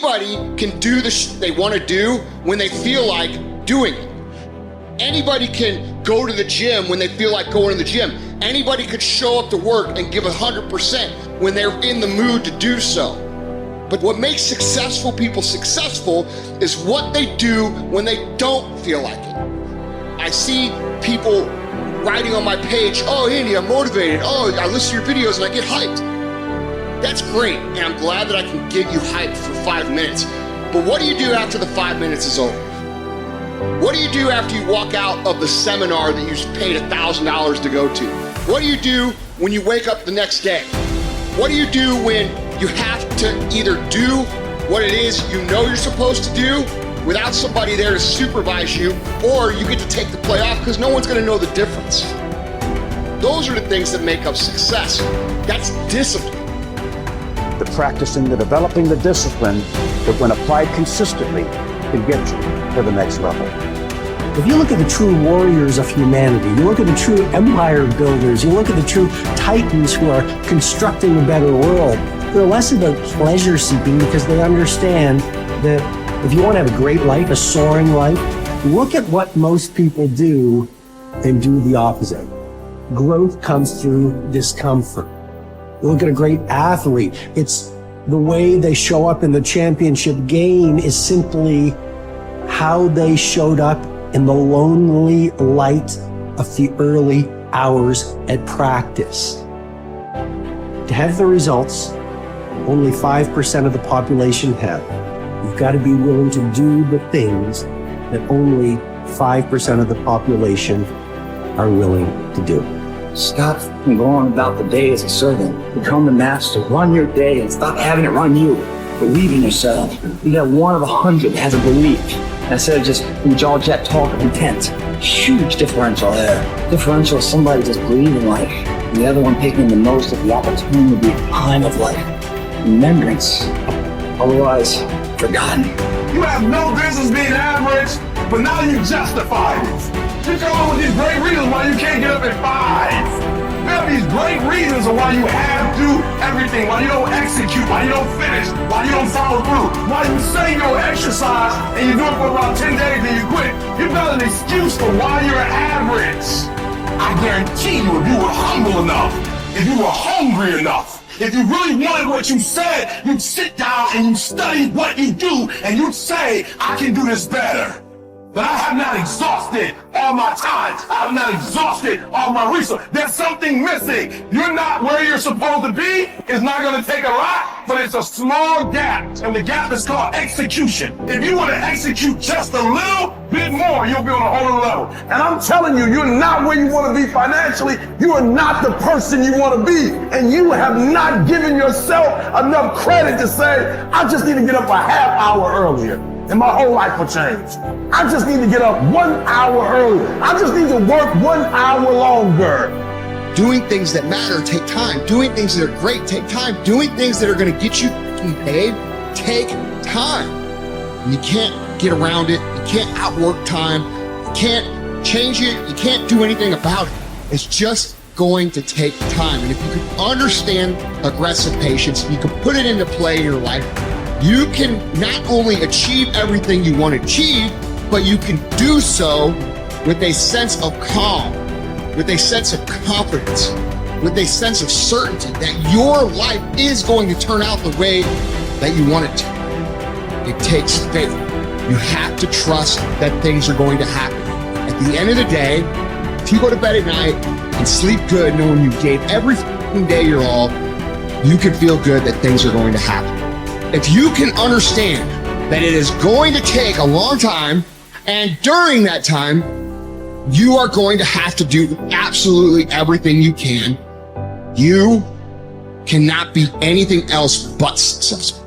Anybody can do the they want to do when they feel like doing it. Anybody can go to the gym when they feel like going to the gym. Anybody could show up to work and give 100% when they're in the mood to do so. But what makes successful people successful is what they do when they don't feel like it. I see people writing on my page, oh, Andy, I'm motivated. Oh, I listen to your videos and I get hyped. That's great, and I'm glad that I can get you hyped for 5 minutes. But what do you do after the 5 minutes is over? What do you do after you walk out of the seminar that you paid $1,000 to go to? What do you do when you wake up the next day? What do you do when you have to either do what it is you know you're supposed to do without somebody there to supervise you, or you get to take the play off because no one's gonna know the difference? Those are the things that make up success. That's discipline. The practicing, the developing the discipline that when applied consistently can get you to the next level. If you look at the true warriors of humanity, you look at the true empire builders, you look at the true titans who are constructing a better world, they're less about pleasure seeking because they understand that if you want to have a great life, a soaring life, look at what most people do and do the opposite. Growth comes through discomfort. You look at a great athlete, it's the way they show up in the championship game is simply how they showed up in the lonely light of the early hours at practice. To have the results only 5% of the population have, you've got to be willing to do the things that only 5% of the population are willing to do. Stop going about the day as a servant. Become the master. Run your day and stop having it run you. Believe in yourself. You got one of 100 that has a belief instead of just jaw jet talk of intent. Huge differential there. Differential is somebody just believing life, and the other one taking the most of the opportunity time of life. Remembrance, otherwise forgotten. You have no business being average, but now you justify it. You come up with these great reasons why you can't get up at 5. You have these great reasons of why you have to do everything, why you don't execute, why you don't finish, why you don't follow through, why you say you'll exercise and you do it for about 10 days and you quit. You've got an excuse for why you're average. I guarantee you, if you were humble enough, if you were hungry enough, if you really wanted what you said, you'd sit down and you study what you do and you'd say, I can do this better. But I have not exhausted all my time. I have not exhausted all my resources. There's something missing. You're not where you're supposed to be. It's not going to take a lot, but it's a small gap. And the gap is called execution. If you want to execute just a little bit more, you'll be on a whole level. And I'm telling you, you're not where you want to be financially. You are not the person you want to be. And you have not given yourself enough credit to say, I just need to get up a half hour earlier, and my whole life will change. I just need to get up 1 hour earlier. I just need to work 1 hour longer. Doing things that matter take time. Doing things that are great take time. Doing things that are going to get you paid take time. And you can't get around it. You can't outwork time. You can't change it. You can't do anything about it. It's just going to take time. And if you can understand aggressive patience, you can put it into play in your life, you can not only achieve everything you want to achieve, but you can do so with a sense of calm, with a sense of confidence, with a sense of certainty that your life is going to turn out the way that you want it to. It takes faith. You have to trust that things are going to happen. At the end of the day, if you go to bed at night and sleep good knowing you gave every day your all, you can feel good that things are going to happen. If you can understand that it is going to take a long time, and during that time, you are going to have to do absolutely everything you can, you cannot be anything else but successful.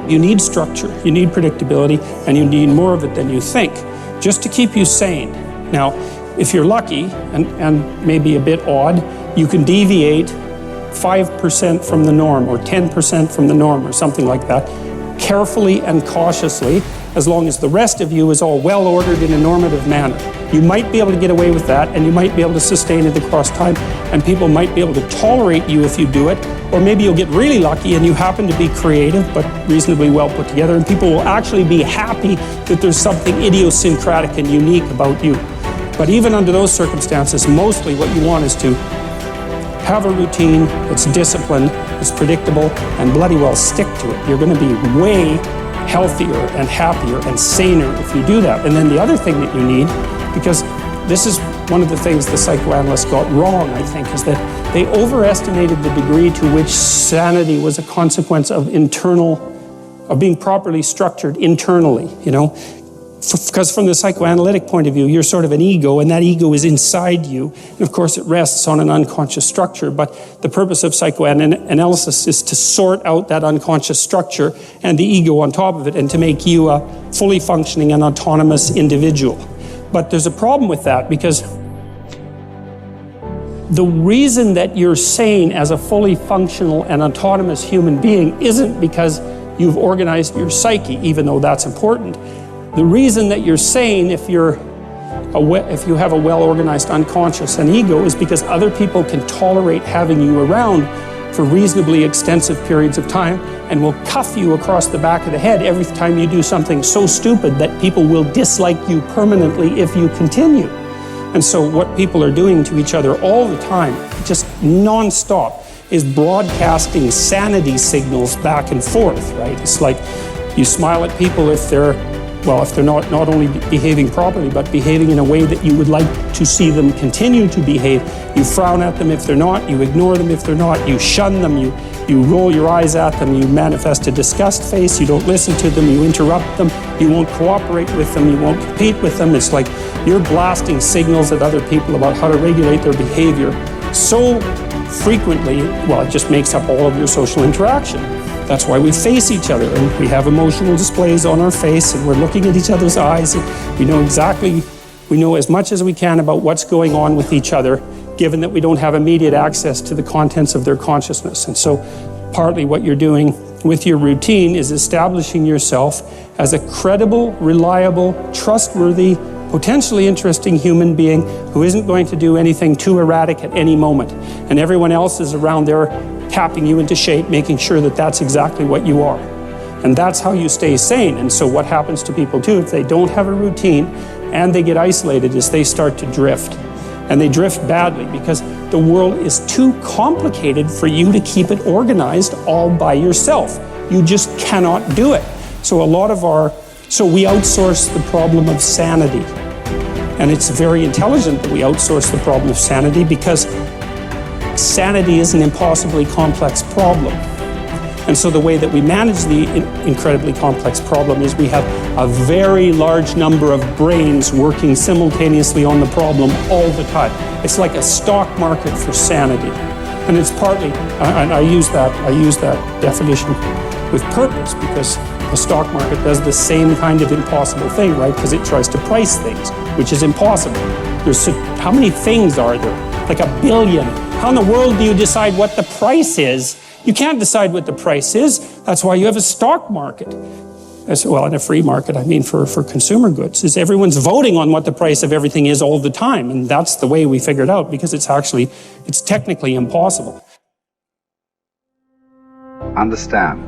You need structure, you need predictability, and you need more of it than you think, just to keep you sane. Now, if you're lucky, and maybe a bit odd, you can deviate 5% from the norm, or 10% from the norm, or something like that, carefully and cautiously, as long as the rest of you is all well ordered in a normative manner. You might be able to get away with that, and you might be able to sustain it across time, and people might be able to tolerate you if you do it, or maybe you'll get really lucky and you happen to be creative but reasonably well put together, and people will actually be happy that there's something idiosyncratic and unique about you. But even under those circumstances, mostly what you want is to have a routine that's disciplined, that's predictable, and bloody well stick to it. You're going to be way healthier and happier and saner if you do that. And then the other thing that you need, because this is one of the things the psychoanalysts got wrong, I think, is that they overestimated the degree to which sanity was a consequence of being properly structured internally, you know? Because from the psychoanalytic point of view, you're sort of an ego, and that ego is inside you. And of course, it rests on an unconscious structure. But the purpose of psychoanalysis is to sort out that unconscious structure and the ego on top of it, and to make you a fully functioning and autonomous individual. But there's a problem with that, because the reason that you're sane as a fully functional and autonomous human being isn't because you've organized your psyche, even though that's important. The reason that you're sane if you have a well-organized unconscious and ego is because other people can tolerate having you around for reasonably extensive periods of time and will cuff you across the back of the head every time you do something so stupid that people will dislike you permanently if you continue. And so what people are doing to each other all the time, just non-stop, is broadcasting sanity signals back and forth, right? It's like you smile at people if they're not only behaving properly, but behaving in a way that you would like to see them continue to behave. You frown at them if they're not, you ignore them if they're not, you shun them, you roll your eyes at them, you manifest a disgust face, you don't listen to them, you interrupt them, you won't cooperate with them, you won't compete with them. It's like you're blasting signals at other people about how to regulate their behavior so frequently, it just makes up all of your social interaction. That's why we face each other, and we have emotional displays on our face, and we're looking at each other's eyes, and we know as much as we can about what's going on with each other, given that we don't have immediate access to the contents of their consciousness. And so partly what you're doing with your routine is establishing yourself as a credible, reliable, trustworthy, potentially interesting human being who isn't going to do anything too erratic at any moment. And everyone else is around there tapping you into shape, making sure that that's exactly what you are. And that's how you stay sane. And so what happens to people too, if they don't have a routine and they get isolated, is they start to drift. And they drift badly because the world is too complicated for you to keep it organized all by yourself. You just cannot do it. So we outsource the problem of sanity. And it's very intelligent that we outsource the problem of sanity, because sanity is an impossibly complex problem. And so the way that we manage the incredibly complex problem is we have a very large number of brains working simultaneously on the problem all the time. It's like a stock market for sanity. And it's partly, and I use that definition with purpose, because the stock market does the same kind of impossible thing, right? Because it tries to price things, which is impossible. How many things are there? Like 1 billion. How in the world do you decide what the price is? You can't decide what the price is. That's why you have a stock market. In a free market, I mean for consumer goods, is everyone's voting on what the price of everything is all the time. And that's the way we figured out, because it's technically impossible. Understand.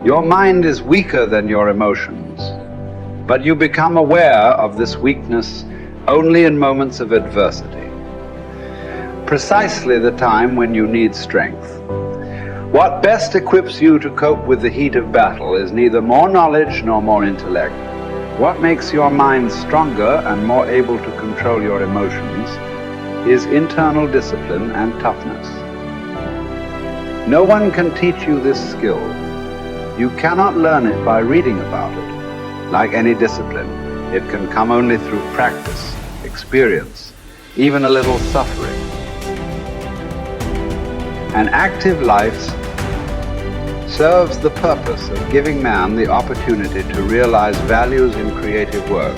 Your mind is weaker than your emotions, but you become aware of this weakness only in moments of adversity. Precisely the time when you need strength. What best equips you to cope with the heat of battle is neither more knowledge nor more intellect. What makes your mind stronger and more able to control your emotions is internal discipline and toughness. No one can teach you this skill. You cannot learn it by reading about it. Like any discipline, it can come only through practice, experience, even a little suffering. An active life serves the purpose of giving man the opportunity to realize values in creative work,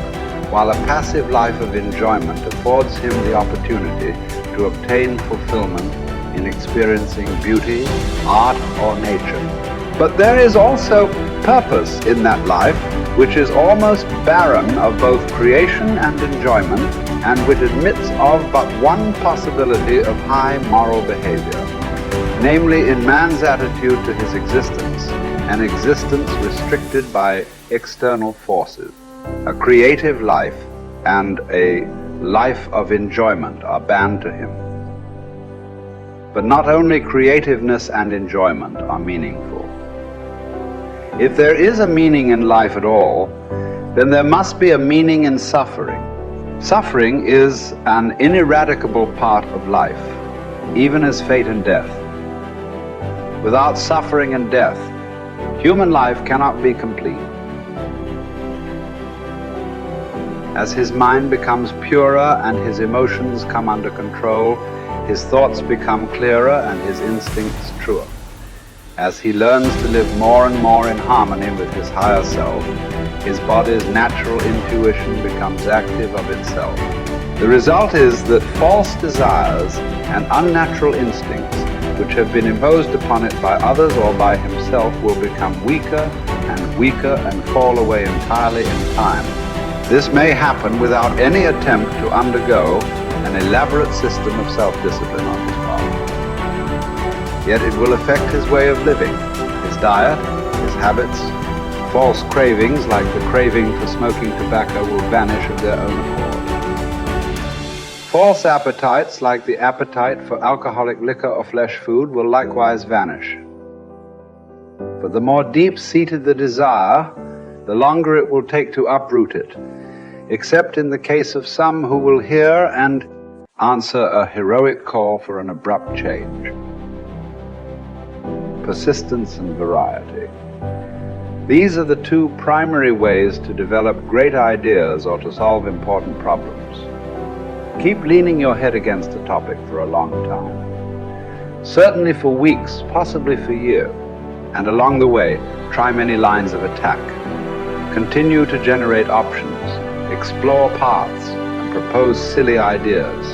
while a passive life of enjoyment affords him the opportunity to obtain fulfillment in experiencing beauty, art, or nature. But there is also purpose in that life, which is almost barren of both creation and enjoyment, and which admits of but one possibility of high moral behavior, namely in man's attitude to his existence, an existence restricted by external forces. A creative life and a life of enjoyment are banned to him. But not only creativeness and enjoyment are meaningful. If there is a meaning in life at all, then there must be a meaning in suffering. Suffering is an ineradicable part of life, even as fate and death. Without suffering and death, human life cannot be complete. As his mind becomes purer and his emotions come under control, his thoughts become clearer and his instincts truer. As he learns to live more and more in harmony with his higher self, his body's natural intuition becomes active of itself. The result is that false desires and unnatural instincts, which have been imposed upon it by others or by himself, will become weaker and fall away entirely in time. This may happen without any attempt to undergo an elaborate system of self-discipline on his part. Yet it will affect his way of living, his diet, his habits. False cravings, like the craving for smoking tobacco, will vanish of their own accord. False appetites, like the appetite for alcoholic liquor or flesh food, will likewise vanish. But the more deep-seated the desire, the longer it will take to uproot it, except in the case of some who will hear and answer a heroic call for an abrupt change. Persistence and variety. These are the two primary ways to develop great ideas or to solve important problems. Keep leaning your head against a topic for a long time. Certainly for weeks, possibly for years. And along the way, try many lines of attack. Continue to generate options, explore paths, and propose silly ideas.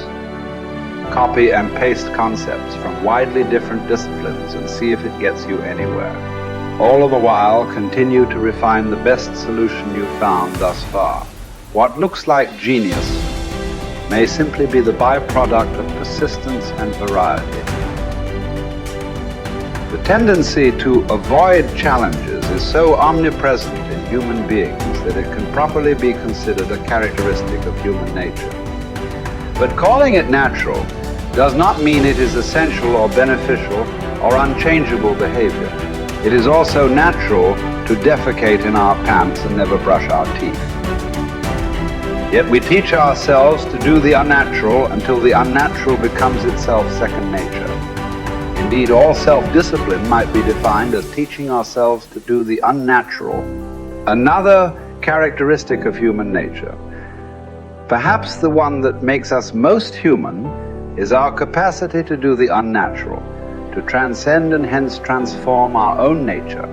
Copy and paste concepts from widely different disciplines and see if it gets you anywhere. All the while, continue to refine the best solution you've found thus far. What looks like genius may simply be the byproduct of persistence and variety. The tendency to avoid challenges is so omnipresent in human beings that it can properly be considered a characteristic of human nature. But calling it natural does not mean it is essential or beneficial or unchangeable behavior. It is also natural to defecate in our pants and never brush our teeth. Yet we teach ourselves to do the unnatural until the unnatural becomes itself second nature. Indeed, all self-discipline might be defined as teaching ourselves to do the unnatural. Another characteristic of human nature, perhaps the one that makes us most human, is our capacity to do the unnatural, to transcend and hence transform our own nature